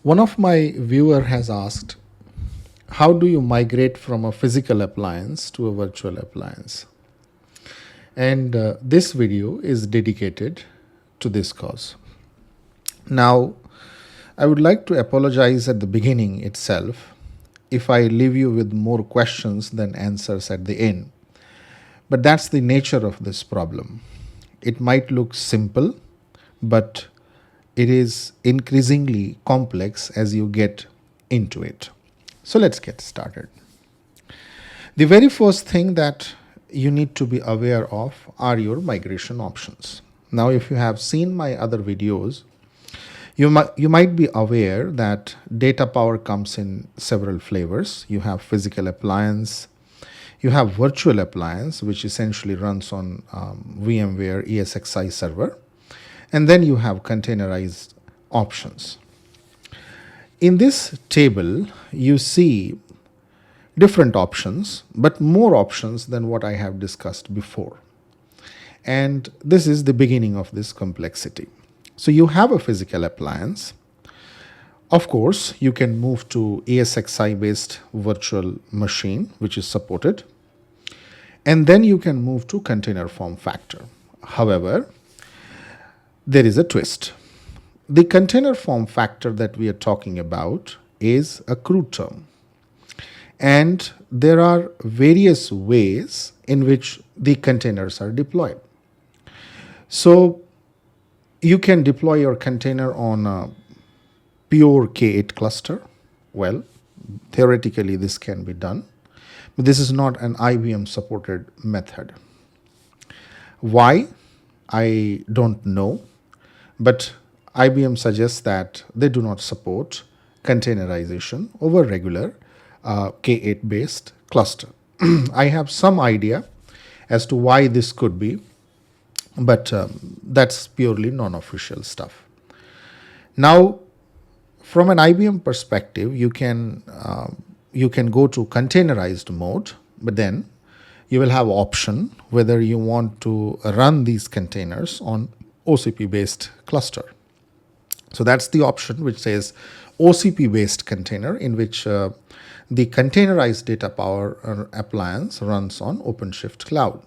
One of my viewer has asked, how do you migrate from a physical appliance to a virtual appliance? And this video is dedicated to this cause. Now, I would like to apologize at the beginning itself if I leave you with more questions than answers at the end. But that's the nature of this problem. It might look simple, but it is increasingly complex as you get into it. So let's get started. The very first thing that you need to be aware of are your migration options. Now, if you have seen my other videos, you might be aware that DataPower comes in several flavors. You have physical appliance, you have virtual appliance, which essentially runs on VMware ESXi server, and then you have containerized options. In this table, you see different options, but more options than what I have discussed before. And this is the beginning of this complexity. So you have a physical appliance. Of course, you can move to ESXi based virtual machine, which is supported. And then you can move to container form factor. However, there is a twist. The container form factor that we are talking about is a crude term. And there are various ways in which the containers are deployed. So you can deploy your container on a pure K8 cluster. Well, theoretically, this can be done, but this is not an IBM supported method. Why? I don't know, but IBM suggests that they do not support containerization over regular K8 based cluster. I have some idea as to why this could be, but that's purely non-official stuff. Now, from an IBM perspective, you can go to containerized mode, but then you will have option whether you want to run these containers on OCP based cluster. So that's the option which says OCP based container, in which the containerized DataPower appliance runs on OpenShift Cloud.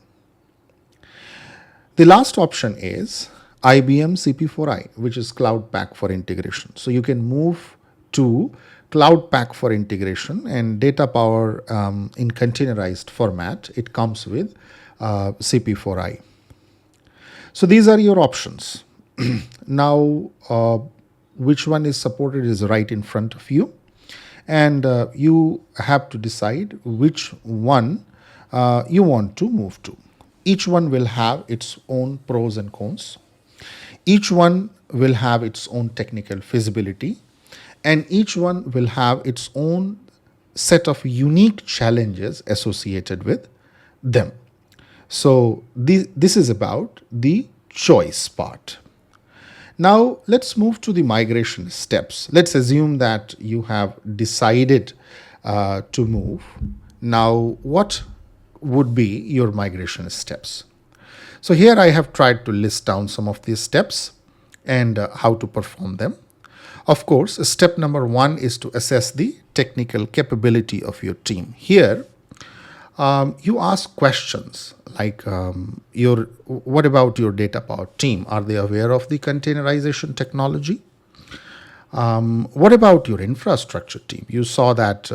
The last option is IBM CP4I, which is Cloud Pak for integration. So you can move to Cloud Pak for integration, and DataPower in containerized format, it comes with CP4I. So these are your options. Now, which one is supported is right in front of you, and you have to decide which one you want to move to. Each one will have its own pros and cons. Each one will have its own technical feasibility, and each one will have its own set of unique challenges associated with them. So this is about the choice part. Now let's move to the migration steps. Let's assume that you have decided to move. Now, what would be your migration steps? So here I have tried to list down some of these steps and how to perform them. Of course, step number one is to assess the technical capability of your team. Here, you ask questions like what about your DataPower team? Are they aware of the containerization technology? What about your infrastructure team? You saw that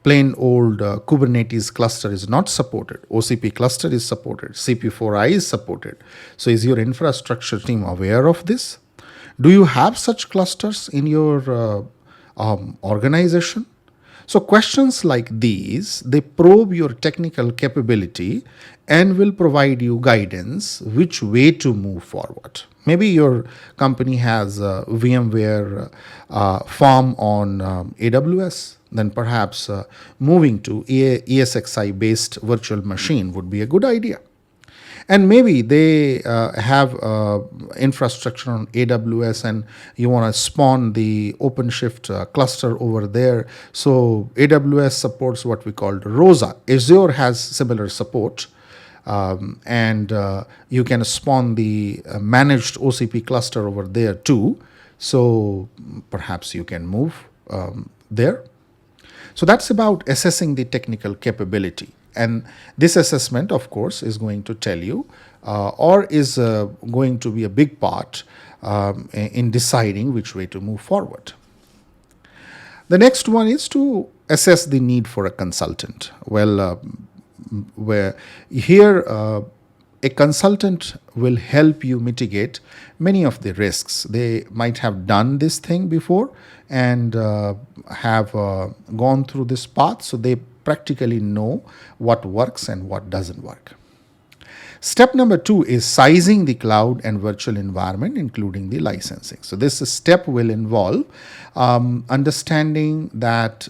plain old Kubernetes cluster is not supported. OCP cluster is supported. CP4I is supported. So is your infrastructure team aware of this? Do you have such clusters in your organization? So questions like these, they probe your technical capability and will provide you guidance which way to move forward. Maybe your company has a VMware farm on AWS, then perhaps moving to ESXi based virtual machine would be a good idea. And maybe they have infrastructure on AWS and you want to spawn the OpenShift cluster over there. So AWS supports what we call ROSA. Azure has similar support. And you can spawn the managed OCP cluster over there too. So perhaps you can move there. So that's about assessing the technical capability. And this assessment, of course, is going to tell you or is going to be a big part in deciding which way to move forward. The next one is to assess the need for a consultant. Well, where here a consultant will help you mitigate many of the risks. They might have done this thing before and have gone through this path, so they practically know what works and what doesn't work. Step number 2 is sizing the cloud and virtual environment, including the licensing. So this step will involve understanding that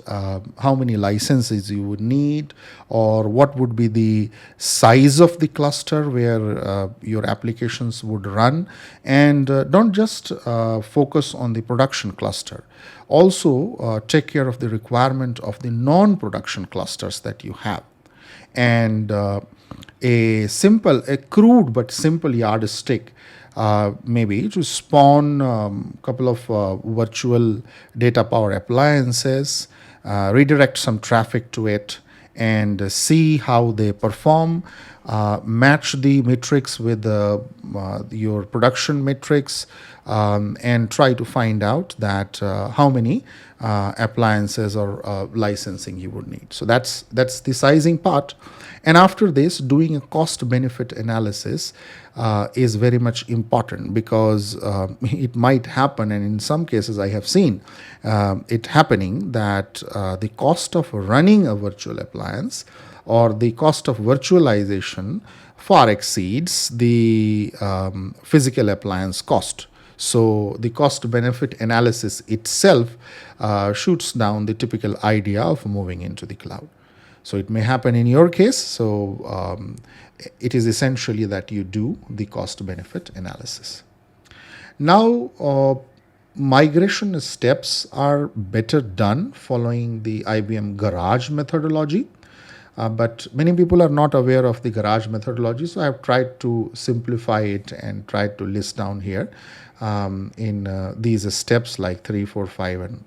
how many licenses you would need, or what would be the size of the cluster where your applications would run. And don't just focus on the production cluster. Also take care of the requirement of the non-production clusters that you have. And a crude but simple yardstick maybe to spawn couple of virtual DataPower appliances, redirect some traffic to it, and see how they perform, match the metrics with your production metrics, and try to find out that how many appliances or licensing you would need. So that's the sizing part. And after this, doing a cost benefit analysis is very much important, because it might happen, and in some cases I have seen it happening, that the cost of running a virtual appliance or the cost of virtualization far exceeds the physical appliance cost. So the cost benefit analysis itself shoots down the typical idea of moving into the cloud. So it may happen in your case. So it is essentially that you do the cost benefit analysis. Now, migration steps are better done following the IBM Garage methodology. But many people are not aware of the Garage methodology, so I have tried to simplify it and tried to list down here in these steps like 3, 4, 5 and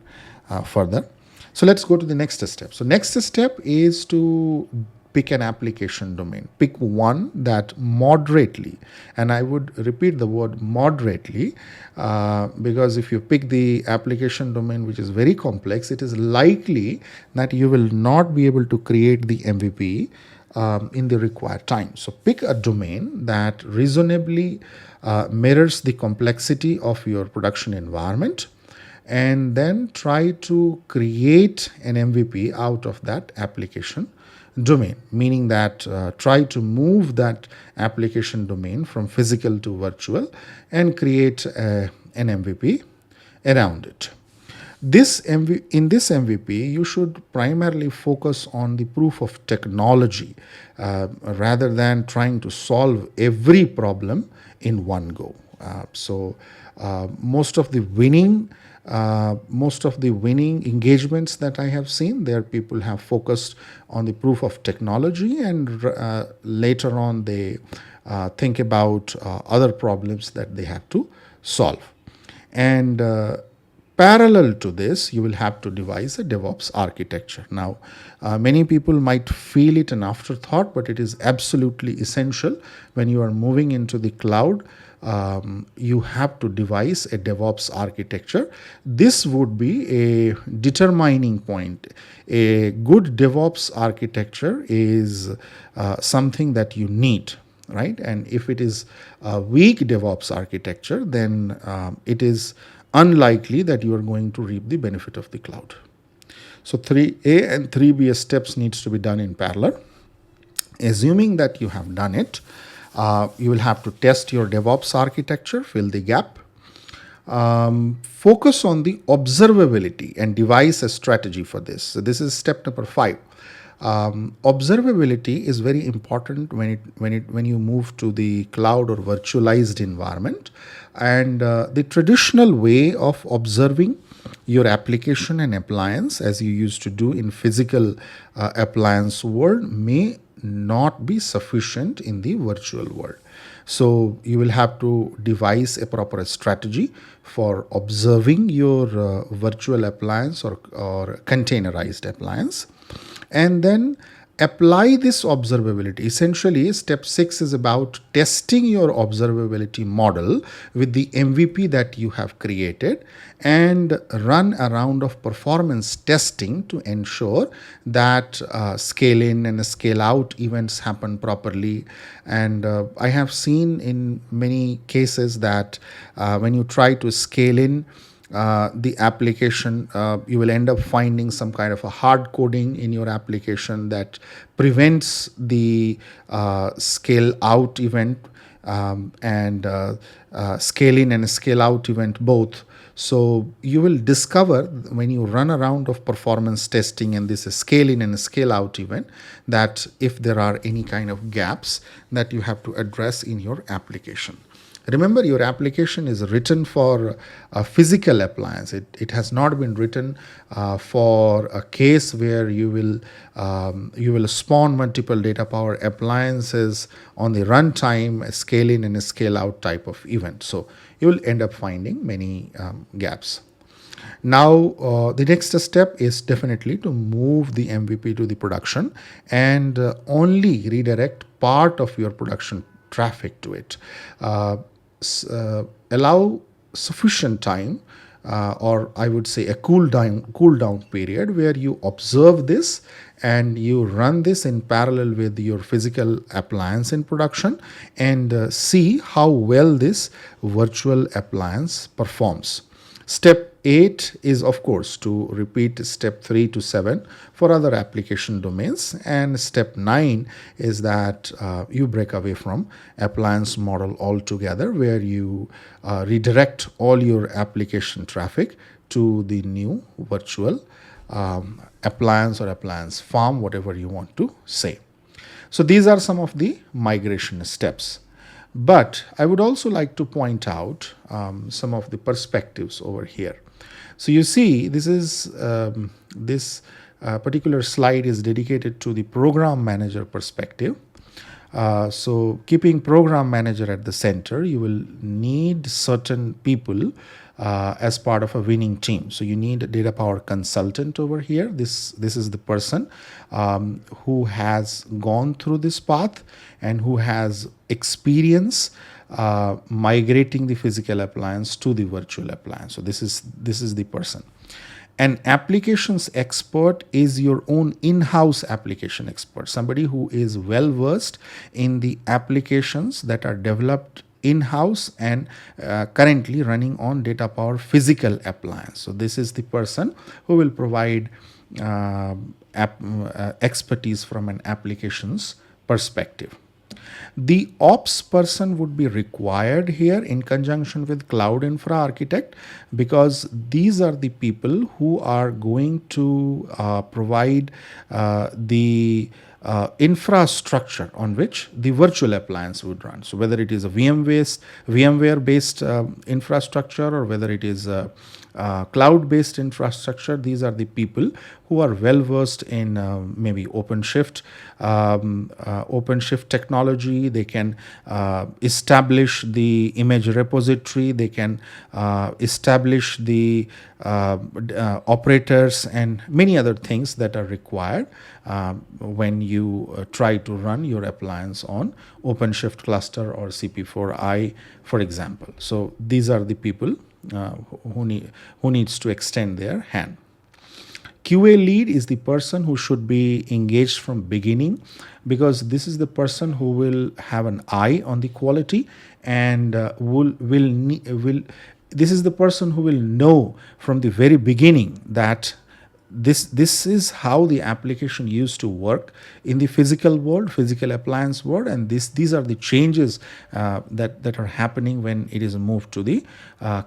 further. So let's go to the next step. So next step is to pick an application domain. Pick one that moderately, and I would repeat the word moderately, because if you pick the application domain which is very complex, it is likely that you will not be able to create the MVP in the required time. So pick a domain that reasonably mirrors the complexity of your production environment, and then try to create an MVP out of that application domain, meaning that try to move that application domain from physical to virtual and create an MVP around it. In this MVP, you should primarily focus on the proof of technology rather than trying to solve every problem in one go. So most of the winning engagements that I have seen, there people have focused on the proof of technology, and later on they think about other problems that they have to solve. And parallel to this, you will have to devise a DevOps architecture. Now, many people might feel it an afterthought, but it is absolutely essential when you are moving into the cloud. You have to devise a DevOps architecture. This would be a determining point. A good DevOps architecture is something that you need, right? And if it is a weak DevOps architecture, then it is unlikely that you are going to reap the benefit of the cloud. So 3A and 3B steps needs to be done in parallel. Assuming that you have done it, you will have to test your DevOps architecture, fill the gap. Focus on the observability and devise a strategy for this. So this is step number 5. Observability is very important when you move to the cloud or virtualized environment. And the traditional way of observing Your application and appliance, as you used to do in physical appliance world, may not be sufficient in the virtual world. So you will have to devise a proper strategy for observing your virtual appliance or containerized appliance, and then apply this observability. Essentially, step 6 is about testing your observability model with the MVP that you have created and run a round of performance testing to ensure that scale in and scale out events happen properly. And I have seen in many cases that when you try to scale in the application, you will end up finding some kind of a hard coding in your application that prevents the scale out event and scale in and scale out event both. So you will discover when you run a round of performance testing and this is scale in and scale out event, that if there are any kind of gaps that you have to address in your application. Remember, your application is written for a physical appliance. It has not been written for a case where you will spawn multiple DataPower appliances on the runtime, a scale in and a scale out type of event. So you will end up finding many gaps. Now, the next step is definitely to move the MVP to the production and only redirect part of your production traffic to it. Allow sufficient time or I would say a cool down period where you observe this and you run this in parallel with your physical appliance in production and see how well this virtual appliance performs. Step 8 is, of course, to repeat step 3 to 7 for other application domains. And step 9 is that you break away from appliance model altogether, where you redirect all your application traffic to the new virtual appliance or appliance farm, whatever you want to say. So these are some of the migration steps. But I would also like to point out some of the perspectives over here. So you see, this is this particular slide is dedicated to the program manager perspective. So keeping program manager at the center, you will need certain people as part of a winning team. So you need a DataPower consultant over here. This is the person who has gone through this path and who has experience migrating the physical appliance to the virtual appliance. So this is the person. An applications expert is your own in-house application expert, somebody who is well versed in the applications that are developed in-house and currently running on DataPower physical appliance. So this is the person who will provide expertise from an applications perspective. The ops person would be required here in conjunction with cloud infra architect, because these are the people who are going to provide the infrastructure on which the virtual appliance would run. So whether it is a VMware based infrastructure or whether it is a cloud-based infrastructure, these are the people who are well versed in maybe OpenShift technology. They can establish the image repository. They can establish the operators and many other things that are required when you try to run your appliance on OpenShift cluster or CP4i, for example. So these are the people who needs to extend their hand. QA lead is the person who should be engaged from beginning, because this is the person who will have an eye on the quality and this is the person who will know from the very beginning that this is how the application used to work in the physical world, physical appliance world, and these are the changes that are happening when it is moved to the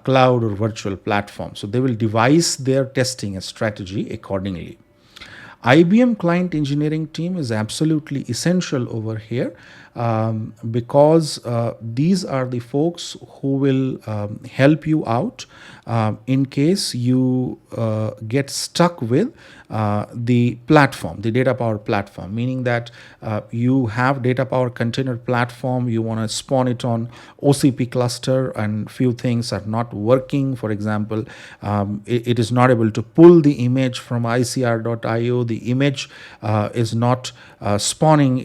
cloud or virtual platform. So they will devise their testing strategy accordingly. IBM client engineering team is absolutely essential over here. because these are the folks who will help you out in case you get stuck with the platform, the DataPower platform, meaning that you have DataPower container platform, you want to spawn it on OCP cluster, and few things are not working. For example, it is not able to pull the image from icr.io. The image is not spawning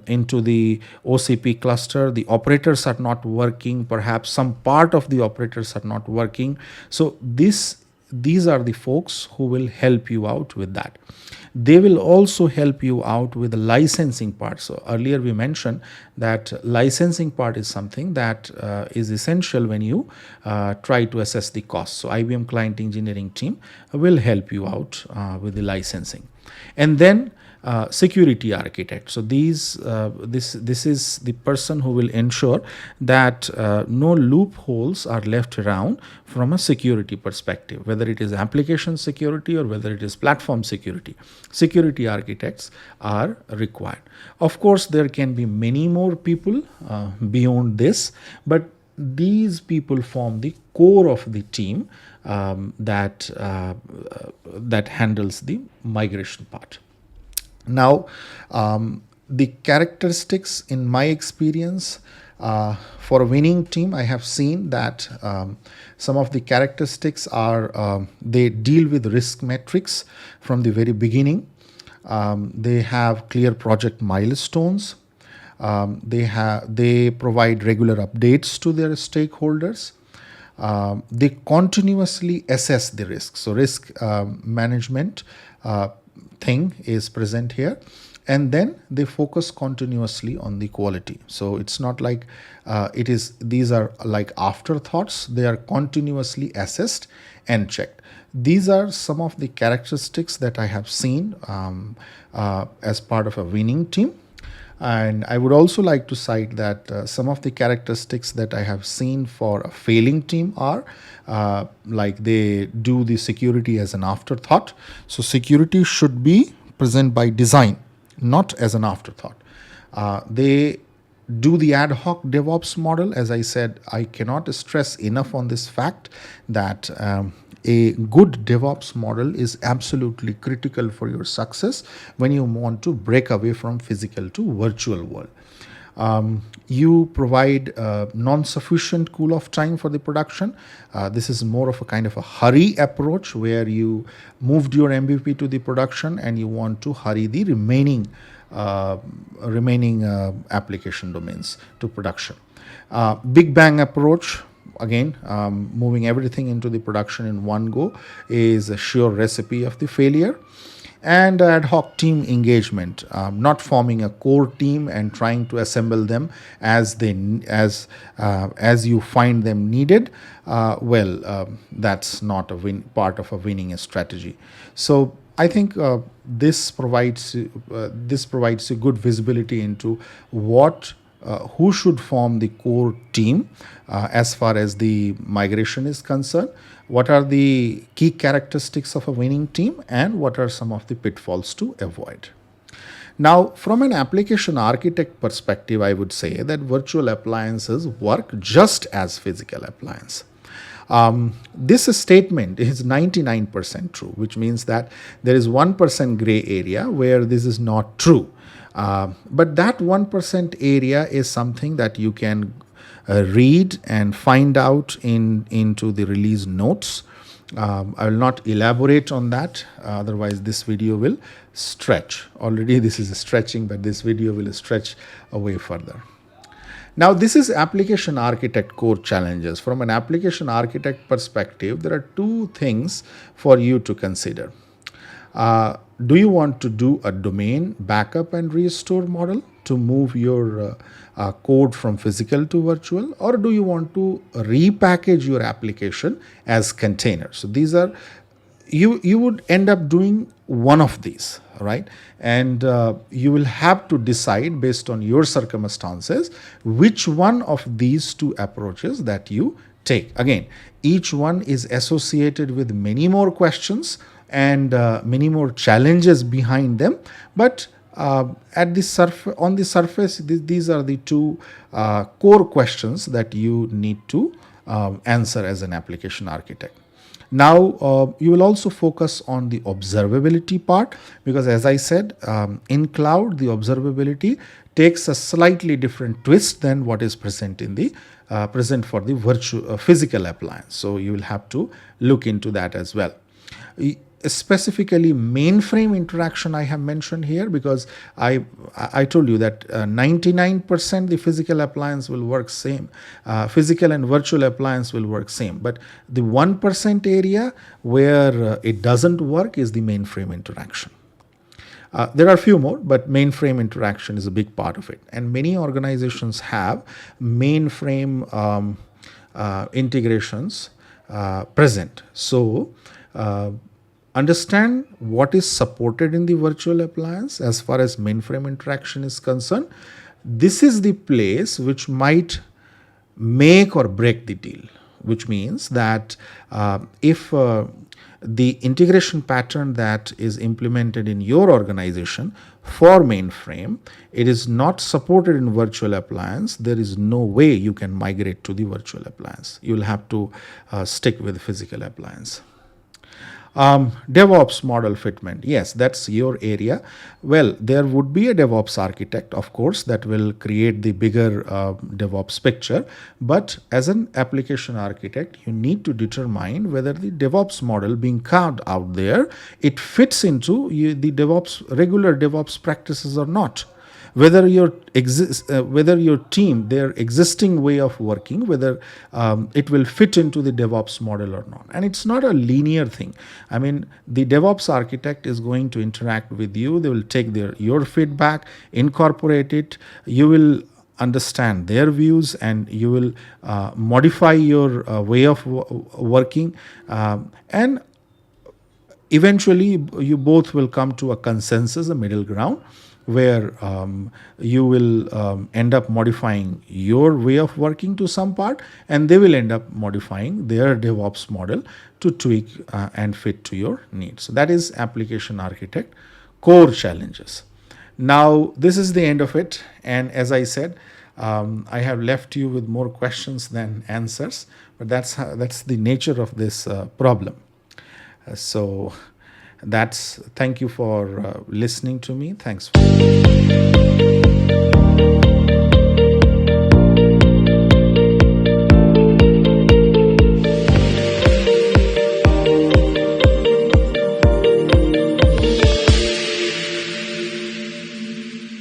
into the OCP cluster. The operators are not working. Perhaps some part of the operators are not working. So these are the folks who will help you out with that. They will also help you out with the licensing part. So earlier we mentioned that licensing part is something that is essential when you try to assess the cost. So IBM client engineering team will help you out with the licensing. And then security architect. So this is the person who will ensure that no loopholes are left around from a security perspective, whether it is application security or whether it is platform security. Security architects are required. Of course, there can be many more people beyond this, but these people form the core of the team that handles the migration part. Now, the characteristics in my experience for a winning team, I have seen that some of the characteristics are they deal with risk metrics from the very beginning. They have clear project milestones. They provide regular updates to their stakeholders. They continuously assess the risk. So risk management thing is present here, and then they focus continuously on the quality. So it's not like these are like afterthoughts. They are continuously assessed and checked. These are some of the characteristics that I have seen as part of a winning team. And I would also like to cite that some of the characteristics that I have seen for a failing team are like they do the security as an afterthought. So security should be present by design, not as an afterthought. They do the ad hoc DevOps model. As I said, I cannot stress enough on this fact that a good DevOps model is absolutely critical for your success when you want to break away from physical to virtual world. You provide non-sufficient cool-off time for the production. This is more of a kind of a hurry approach where you moved your MVP to the production and you want to hurry the remaining application domains to production. Big bang approach. Again, moving everything into the production in one go is a sure recipe of the failure. And ad hoc team engagement, not forming a core team and trying to assemble them as you find them needed. That's not a part of a winning strategy. So I think this provides a good visibility into who should form the core team as far as the migration is concerned, what are the key characteristics of a winning team, and what are some of the pitfalls to avoid. Now, from an application architect perspective, I would say that virtual appliances work just as physical appliances. This statement is 99% true, which means that there is 1% gray area where this is not true. But that 1% area is something that you can read and find out into the release notes. I will not elaborate on that, otherwise this video will stretch. Already this is stretching, but this video will stretch away further. Now, this is application architect core challenges. From an application architect perspective, there are two things for you to consider. Do you want to do a domain backup and restore model to move your code from physical to virtual, or do you want to repackage your application as containers? So these are, you would end up doing one of these, right? And you will have to decide based on your circumstances which one of these two approaches that you take. Again, each one is associated with many more questions and many more challenges behind them, but At the on the surface, these are the two core questions that you need to answer as an application architect. Now, you will also focus on the observability part, because as I said, in cloud, the observability takes a slightly different twist than what is present in the present for the virtual physical appliance. So you will have to look into that as well. Specifically mainframe interaction I have mentioned here, because I told you that 99% the physical appliance will work same, physical and virtual appliance will work same, but the 1% area where it doesn't work is the mainframe interaction. There are a few more, but mainframe interaction is a big part of it, and many organizations have mainframe integrations present. So understand what is supported in the virtual appliance as far as mainframe interaction is concerned. This is the place which might make or break the deal, which means that if the integration pattern that is implemented in your organization for mainframe, it is not supported in virtual appliance, there is no way you can migrate to the virtual appliance. You will have to stick with physical appliance. DevOps model fitment. Yes, that's your area. Well, there would be a DevOps architect, of course, that will create the bigger DevOps picture. But as an application architect, you need to determine whether the DevOps model being carved out there, it fits into the regular DevOps practices or not. Whether whether your team, their existing way of working, whether it will fit into the DevOps model or not. And it's not a linear thing. I mean, the DevOps architect is going to interact with you. They will take your feedback, incorporate it. You will understand their views, and you will modify your way of working, and eventually you both will come to a consensus, a middle ground, where you will end up modifying your way of working to some part, and they will end up modifying their DevOps model to tweak and fit to your needs. So that is application architect core challenges. Now, this is the end of it, and as I said, I have left you with more questions than answers, but that's the nature of this problem. So thank you for listening to me. Thanks.